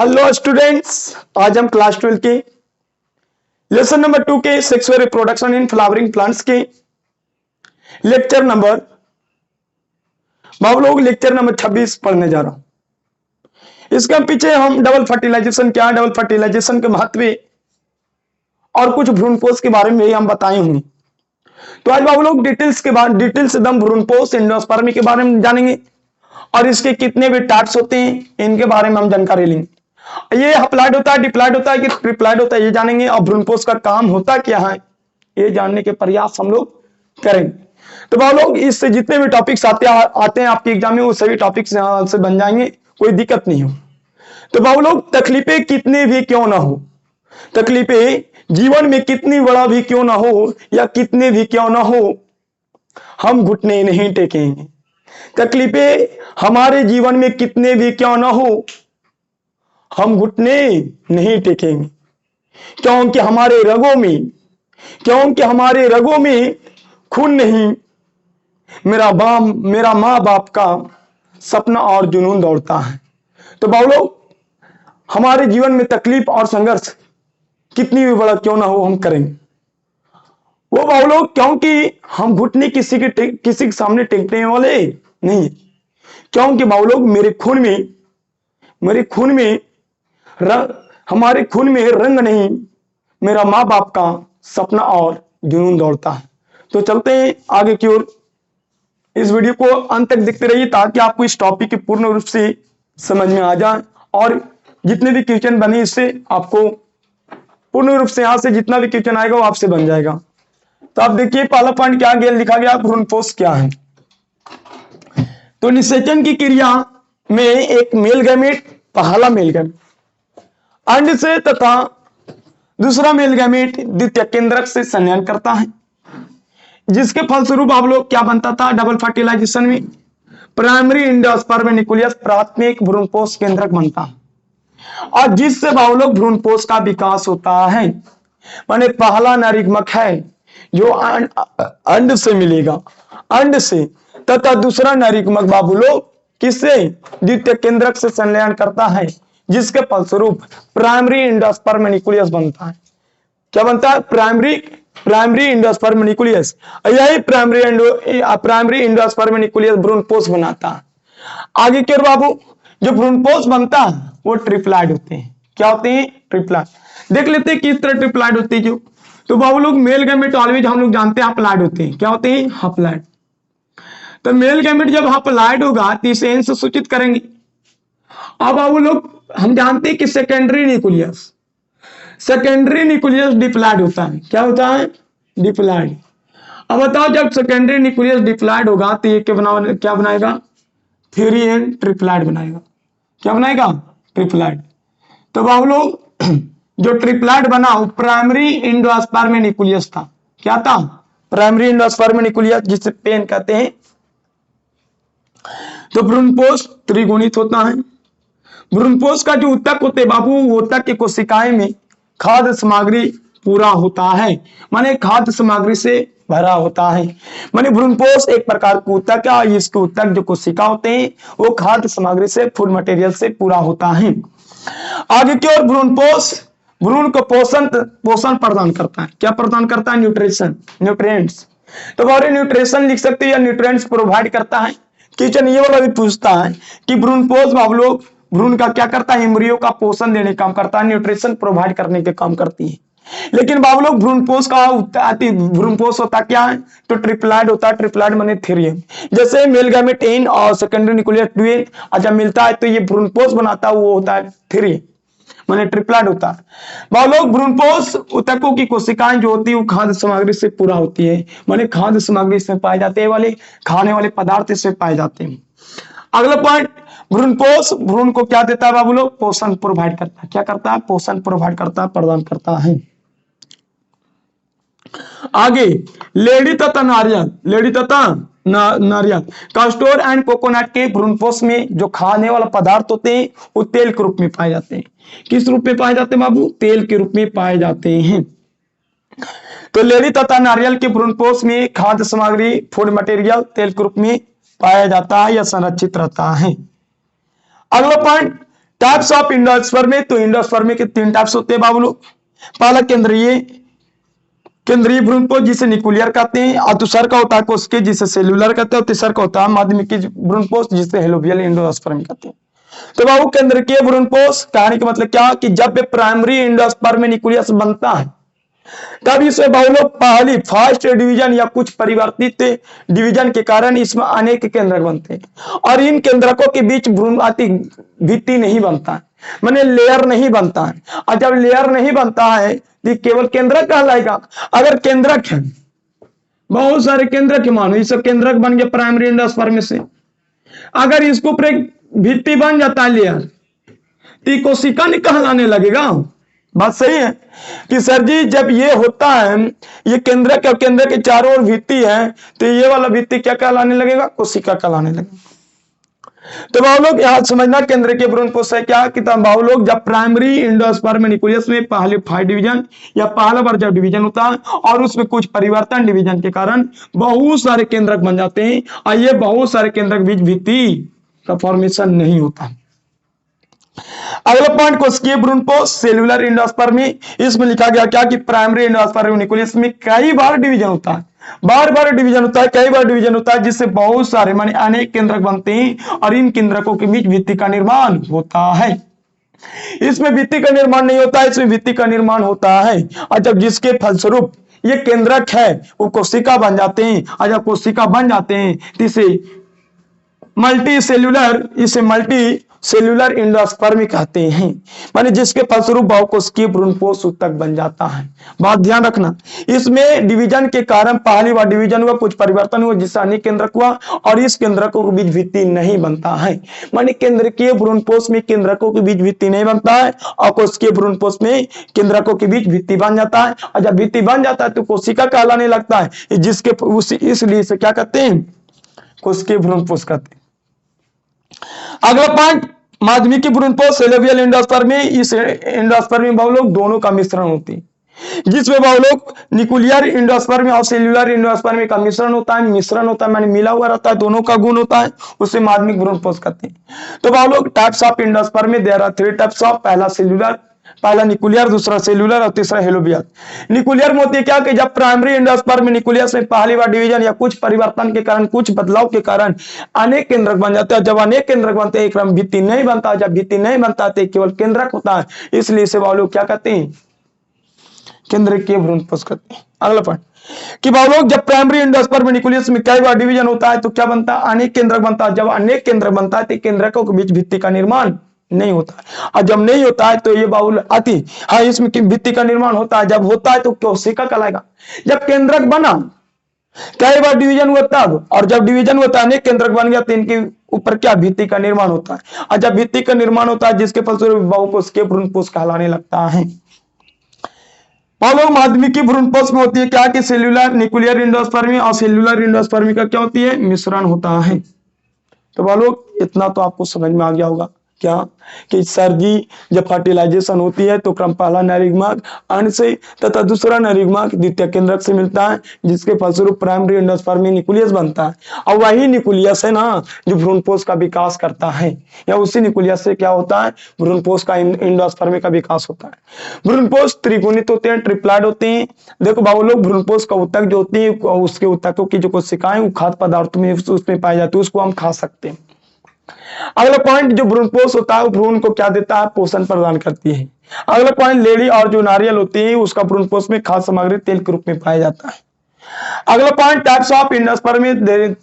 Hello students, आज हम class 12 के लेसन नंबर 2 के sexual reproduction in flowering plants के लेक्चर नंबर लोग लेक्चर नंबर 26 पढ़ने जा रहा हूं। इसके पीछे हम डबल फर्टिलाइजेशन क्या है, डबल फर्टिलाइजेशन के महत्व और कुछ भ्रूणपोष के बारे में हम बताए होंगे। तो आज लोग डिटेल्स एकदम भ्रूणपोष एंडोस्पर्मी के बारे में जानेंगे और इसके कितने भी टार्ट्स होते हैं इनके बारे में हम जानकारी लेंगे। ये हप्लॉइड होता है, डिप्लॉइड होता है कि ट्रिप्लॉइड होता है ये जानेंगे, और भ्रूणपोष का काम होता क्या है ये जानने के प्रयास हम लोग करेंगे। तो लोग इससे जितने भी टॉपिक्स आते हैं आपके एग्जाम में वो सभी टॉपिक्स यहां से बन जाएंगे, कोई दिक्कत नहीं हो। तो लोग तकलीफें कितनी भी क्यों ना हो, तकलीफें जीवन में कितनी बड़ा भी क्यों ना हो या कितने भी क्यों ना हो, हम घुटने नहीं टेकेंगे। तकलीफें हमारे जीवन में कितने भी क्यों ना हो, हम घुटने नहीं टेकेंगे, क्योंकि हमारे रगों में खून नहीं, मेरा माँ बाप का सपना और जुनून दौड़ता है। तो लोग हमारे जीवन में तकलीफ और संघर्ष कितनी भी बड़ा क्यों ना हो हम करेंगे वो लोग, क्योंकि हम घुटने किसी के सामने टेकने वाले नहीं, क्योंकि लोग हमारे खून में रंग नहीं, मेरा माँ बाप का सपना और जुनून दौड़ता है। तो चलते हैं आगे की ओर। इस वीडियो को अंत तक देखते रहिए ताकि आपको इस टॉपिक की पूर्ण रूप से समझ में आ जाए और जितने भी क्वेश्चन बने इससे आपको पूर्ण रूप से यहां से जितना भी क्वेश्चन आएगा वो आपसे बन जाएगा। तो आप देखिए पहला पॉइंट क्या लिखा गया, भ्रूणपोष क्या है। तो निषेचन की क्रिया में एक मेल गैमेट, पहला मेल गैमेट अंड से तथा दूसरा मेल गैमेट द्वितीय केंद्रक से संलयन करता है, जिसके फलस्वरूप आप लोग क्या बनता था डबल फर्टिलाइजेशन में प्राइमरी एंडोस्पर्म न्यूक्लियस प्राथमिक भ्रूणपोष केंद्रक बनता है, और जिससे लोग भ्रूणपोष का विकास होता है। माने पहला नारीगमक है जो अंड से मिलेगा, अंड से, तथा दूसरा नारीगमक लोग किससे, द्वितीय केंद्रक से संलयन करता है, जिसके फलस्वरूप प्राइमरी एंडोस्पर्म न्यूक्लियस बनता है। क्या बनता है, प्राइमरी एंडोस्पर्म न्यूक्लियस। यही प्राइमरी एंडोस्पर्म न्यूक्लियस भ्रूणपोष बनाता है। आगे के बाबू जो भ्रूणपोष बनता है वो ट्रिप्लॉइड होते हैं। क्या होते हैं, ट्रिप्लॉइड। देख लेते हैं किस तरह ट्रिप्लॉइड होते हैं। जो तो बाबू लोग मेल गैमेट ऑलवेज हम लोग जानते हैं हप्लॉइड होते हैं। क्या होते हैं, हप्लॉइड। तो मेल गैमेट जब हप्लॉइड होगा तो इसे एन से सूचित करेंगे। अब बाबू लोग हम जानते हैं कि सेकेंडरी न्यूक्लियस डिप्लॉइड होता है। क्या होता है, डिप्लॉइड। अब बताओ जब सेकेंडरी न्यूक्लियस डिप्लॉइड होगा तो ये क्या बनाएगा, 3n ट्रिप्लॉइड बनाएगा। क्या बनाएगा, ट्रिप्लॉइड। तो बाबू लोग जो ट्रिप्लॉइड बना वो प्राइमरी एंडोस्पर्म न्यूक्लियस था। क्या था, प्राइमरी एंडोस्पर्म न्यूक्लियस, जिसे पेन कहते हैं। तो भ्रूणपोष त्रिगुणित होता है। भ्रूणपोष का जो ऊतक होते बाबू, ऊतक की कोशिकाएं में खाद्य सामग्री पूरा होता है, माने खाद्य सामग्री से भरा होता है। माने भ्रूणपोष एक प्रकार का ऊतक है, इसके ऊतक जो कोशिका होते हैं वो खाद्य सामग्री से, फूड मटेरियल से पूरा होता है। आगे की ओर भ्रूणपोष भ्रूण को पोषण प्रदान करता है। क्या प्रदान करता है, न्यूट्रिएंट्स। तो बारे न्यूट्रिशन लिख सकते हैं या न्यूट्रिएंट्स प्रोवाइड करता है। क्वेश्चन ये वाला भी पूछता है कि भ्रूणपोष लोग भ्रूण का क्या करता है, एम्ब्रियो का पोषण देने का काम करता है, न्यूट्रिशन प्रोवाइड करने के काम करती है। लेकिन लोग भ्रूणपोष होता क्या है, तो ट्रिप्लॉइड होता है। ट्रिप्लॉइड माने 3n। जैसे मेल गैमेट n और सेकेंडरी न्यूक्लियस 2n जब मिलता है तो ये भ्रूणपोष बनाता है, वो होता है 3n माने ट्रिप्लॉइड होता है। लोग भ्रूणपोष ऊतकों की कोशिकाएं जो होती है वो खाद्य सामग्री से पूरा होती है, माने खाद्य सामग्री से पाए जाते हैं वाले खाने वाले पदार्थ से पाए जाते हैं। अगला पॉइंट, भ्रूणपोष भ्रूण को क्या देता है बाबू लोग, पोषण प्रोवाइड करता है। क्या करता है, पोषण प्रोवाइड करता है, प्रदान करता है। आगे लेडी तथा नारियल कास्टोर एंड कोकोनट के भ्रूणपोष में जो खाने वाला पदार्थ होते हैं वो तेल के रूप में पाए जाते हैं। किस रूप में पाए जाते हैं बाबू, तेल के रूप में पाए जाते हैं। तो लेडी तथा नारियल के भ्रूणपोष में खाद्य सामग्री, फूड मटेरियल तेल के रूप में पाया जाता है या संरक्षित रहता है। अगला पॉइंट, टाइप्स ऑफ एंडोस्पर्मी, तो एंडोस्पर्मी के 3 टाइप्स होते हैं बाबू लोग। पहला केंद्रीय भ्रूणपोष जिसे निकुलियर कहते हैं, और दूसरा का होता है कोशिकीय जिसे सेल्यूलर कहते हैं, और तीसरा का होता है माध्यमिकी भ्रूणपोष जिसे हेलोबियल एंडोस्पर्मी कहते हैं। तो बाबू केंद्रीय भ्रूणपोष कहने का मतलब क्या कि जब वे प्राइमरी एंडोस्पर्मी न्यूक्लियस बनता है तब इसमें बाबू लोग पहली फर्स्ट डिवीजन या कुछ परिवर्तित डिवीजन के कारण इसमें अनेक केंद्रक बनते हैं, और इन केंद्रकों के बीच भ्रूणाति भित्ति नहीं बनता है, माने लेयर नहीं बनता है। और जब लेयर नहीं बनता है तो केवल केंद्रक कहलाएगा। अगर केंद्रक है, बहुत सारे केंद्रक है, मानो ये केंद्रक बन गया प्राइमरी एंडोस्पर्मी से, अगर इसको ऊपर एक भित्ति बन जाता है लेयर तो कोशिका नहीं कहलाने लगेगा। बात सही है कि सर जी जब ये होता है, ये केंद्रक और केंद्र के चारों ओर भित्ति है, तो ये वाला भित्ति क्या कहलाने लगेगा? कोशिका कहलाने लगेगा। तो बाबू लोग यहाँ समझना केंद्र के भ्रूणपोष है क्या कि बाबू लोग जब प्राइमरी एंडोस्पर्म न्यूक्लियस में पहले 5 डिवीजन या पहला बार जब डिवीजन होता है और उसमें कुछ परिवर्तन डिवीजन के कारण बहुत सारे केंद्रक बन जाते हैं, और ये बहुत सारे केंद्रक बीच भित्ति का फॉर्मेशन नहीं होता। अगला पॉइंट कोशिकीय भ्रूणपोष सेल्यूलर एंडोस्पर्मी, इसमें लिखा गया क्या कि प्राइमरी एंडोस्पर्म न्यूक्लियस में कई बार डिवीजन होता है, बार डिवीजन होता है, कई बार डिवीजन होता है, जिससे बहुत सारे माने अनेक केंद्रक बनते हैं और इन केंद्रकों के बीच भित्ति का निर्माण होता है। इसमें भित्ति का निर्माण नहीं होता है, इसमें भित्ति का निर्माण होता है, और जब जिसके फलस्वरूप ये केंद्रक है वो कोशिका बन जाते हैं, और जब कोशिका बन जाते हैं तो इसे मल्टी सेल्यूलर एंडोस्पर्मी कहते हैं, माने जिसके फलस्वरूप बहुकोशिकीय भ्रूणपोष ऊतक बन जाता है। बात ध्यान रखना, इसमें डिवीजन के कारण पहली बार डिवीजन हुआ, कुछ परिवर्तन हुआ जिससे अनेक केंद्रक हुआ, और इस केंद्रकों के बीच भित्ति नहीं बनता है। माने केंद्रकीय भ्रूणपोष में केंद्रकों के बीच भित्ति नहीं बनता है, और कोशिकीय भ्रूणपोष में केंद्रकों के बीच भित्ति बन जाता है, और जब भित्ति बन जाता है तो कोशिका कहलाने लगता है, जिसके इसलिए से क्या कहते हैं? कोशिकीय भ्रूणपोष कहते हैं। अगला पॉइंट माध्यमिकी भ्रूणपोष सेल्यूलर एंडोस्पर्मी, इस एंडोस्पर्मी में लोग दोनों का मिश्रण होती है, जिसमें बाबू लोग निकुलियर एंडोस्पर्मी और सेल्यूलर एंडोस्पर्मी का मिश्रण होता है, माने मिला हुआ रहता है, दोनों का गुण होता है, उसे माध्यमिक भ्रूणपोष कहते हैं। तो बाबू लोग types of endosperm there are 3 types of, पहला निकुलियर, दूसरा सेल्यूलर और तीसरा हेलोबियल। निकुलियर में होती है क्या कि जब प्राइमरी एंडोस्पर्म न्यूक्लियस में पहली बार डिवीजन या कुछ परिवर्तन के कारण, कुछ बदलाव के कारण अनेक केंद्रक बन जाते हैं। जब अनेक केंद्रक बनते हैं, एक क्रम भित्ति नहीं बनता, जब भित्ति नहीं बनता तो केवल केंद्रक होता है, इसलिए इसे लोग क्या कहते हैं? केंद्रकीय भ्रूणपोष कहते हैं। अगला पॉइंट कि लोग जब प्राइमरी एंडोस्पर्म न्यूक्लियस में कई बार डिवीजन होता है तो क्या बनता है? अनेक केंद्रक बनता है। जब अनेक केंद्रक बनता है तो केंद्रकों के बीच भित्ति का निर्माण नहीं होता है, और जब नहीं होता है तो ये बाउल आती हाँ, इसमें भित्ति का निर्माण होता है। जब होता है तो कोशिका कहलाएगा। जब केंद्रक बना, कई बार डिवीजन हुआ तब, और जब डिवीजन होता है अनेक केंद्रक बन गया तो इनके ऊपर क्या भित्ति का निर्माण होता है, और जब भित्ति का निर्माण होता है जिसके फलस्वरूप बहुकोशिकीय भ्रूणपोष कहलाने लगता है। माध्यमिकी भ्रूणपोष में होती है क्या कि सेल्यूलर न्यूक्लियर एंडोस्पर्मी और सेल्यूलर एंडोस्पर्मी का क्या होती है? मिश्रण होता है। तो बोलो इतना तो आपको समझ में आ गया होगा क्या कि सर जी जब फर्टिलाइजेशन होती है तो क्रम पहला नरयुग्मक अंड से तथा दूसरा नरयुग्मक द्वितीय केंद्रक से मिलता है, जिसके फलस्वरूप प्राइमरी एंडोस्पर्मी न्यूक्लियस बनता है, और वही न्यूक्लियस है ना जो भ्रूणपोष का विकास करता है, या उसी न्यूक्लियस से क्या होता है? भ्रूणपोष का एंडोस्पर्मी का विकास होता है। भ्रूणपोष त्रिगुणित होते हैं, ट्रिप्लॉइड होते हैं। देखो बाबू लोग, भ्रूणपोष का ऊतक जो होती है उसके ऊतकों की जो कोशिकाएं वो खाद्य पदार्थों में उसमें पाई जाती है, उसको हम खा सकते हैं। अगला पॉइंट जो भ्रूणपोष होता है वो भ्रूण को क्या देता है? पोषण प्रदान करती है। अगला पॉइंट लेडी और जो नारियल होती है उसका भ्रूणपोष में खाद्य सामग्री तेल के रूप में पाया जाता है। अगला पॉइंट टाइप्स ऑफ एंडोस्पर्मी,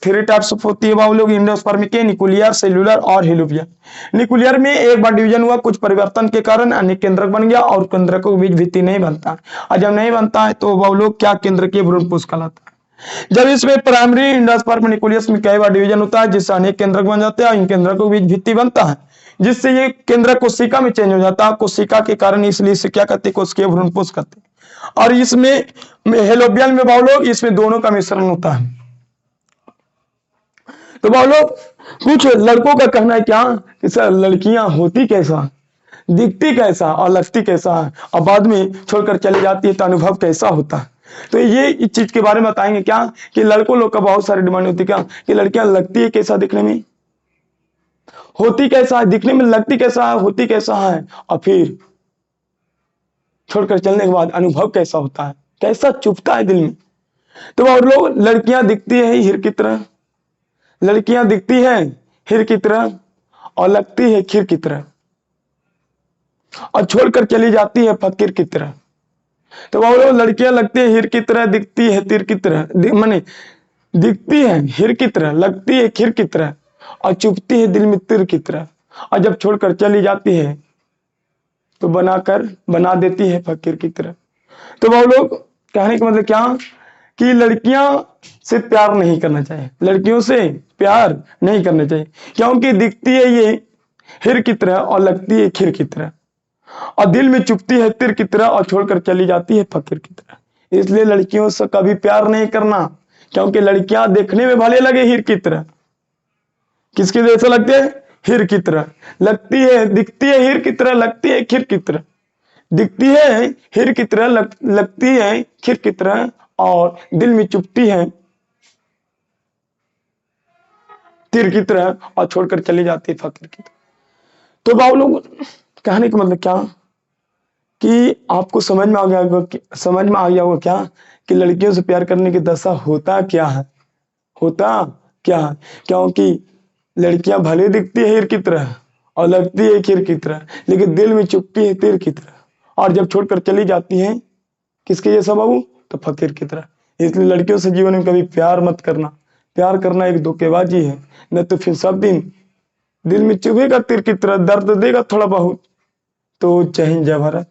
3 टाइप्स होती है बाबू लोग एंडोस्पर्मी के, निकुलियर, सेल्यूलर और हेलोबियल। निकुलियर में एक बार डिवीजन हुआ, कुछ परिवर्तन के कारण अनेक केंद्रक बन गया और केंद्रकों के बीच भित्ति नहीं बनता, और जब नहीं बनता है तो बाबू लोग क्या? केंद्रकीय भ्रूणपोष कहलाता है। जब इसमें प्राइमरी एंडोस्पर्म न्यूक्लियस में कई बार डिवीजन होता है जिससे अनेक केंद्रक बन जाते हैं, इन केंद्रकों के बीच भित्ति बनता है, जिससे ये केंद्रक कोशिका में चेंज हो जाता है, कोशिका के कारण, इसलिए इसे क्या कहते हैं? कोशिकीय भ्रूणपोष कहते हैं। और इसमें हेलोबियल में बाबू लोग इसमें दोनों का मिश्रण होता है। तो बाबू लोग कुछ लड़कों का कहना है क्या कि सर लड़कियां होती कैसा, दिखती कैसा और लगती कैसा है, और बाद में छोड़कर चली जाती है तो अनुभव कैसा होता है। तो ये इस चीज के बारे में बताएंगे क्या कि लड़कों लोग का बहुत सारी डिमांड होती है क्या कि लड़कियां लगती है कैसा दिखने में, होती कैसा है, दिखने में लगती कैसा है, होती कैसा है, और फिर छोड़कर चलने के बाद अनुभव कैसा होता है, कैसा चुभता है दिल में। तो और लोग, लड़कियां दिखती है हीर की तरह, लड़कियां दिखती है हीर की तरह और लगती है खीर की तरह, और छोड़कर चली जाती है फकीर की तरह। तो वो लोग, लड़कियां लगती है हीर की तरह, दिखती है तीर की तरह, माने दिखती है हीर की तरह, लगती है खीर की तरह और चुभती है दिल में तीर की तरह, और जब छोड़कर चली जाती है तो बना देती है फकीर की तरह। तो वो लोग, कहने का मतलब क्या, कि लड़कियां से प्यार नहीं करना चाहिए, लड़कियों से प्यार नहीं करना चाहिए, क्योंकि दिखती है ये हीर की तरह और लगती है खीर की तरह, और दिल में चुभती है तीर की तरह और छोड़कर चली जाती है फकीर की तरह। इसलिए लड़कियों से कभी प्यार नहीं करना, क्योंकि लड़कियां देखने में भले लगे हीर की तरह, किसके जैसे लगते हैं, हीर की तरह, लगती है, दिखती है हीर की तरह, लगती है खीर की तरह, दिखती है हीर की तरह, लगती है खीर की तरह और दिल में चुभती है तीर की तरह और छोड़कर चली जाती है फकीर की तरह। तो बाबू लोग, कहने का मतलब क्या, कि आपको समझ में आ गया होगा, समझ में आ गया होगा क्या, कि लड़कियों से प्यार करने की दशा होता क्या है, होता क्या है। क्योंकि लड़कियां भले दिखती है हीर की तरह और लगती है खीर की तरह, लेकिन दिल में चुभती है तीर की तरह, और जब छोड़कर चली जाती हैं किसके जैसा बाबू, तो फकीर की तरह। इसलिए लड़कियों से जीवन में कभी प्यार मत करना, प्यार करना एक धोखेबाजी है, न तो फिर सब दिन दिल में चुभेगा तीर की तरह, दर्द देगा थोड़ा बहुत। तो जय हिंद जय भारत।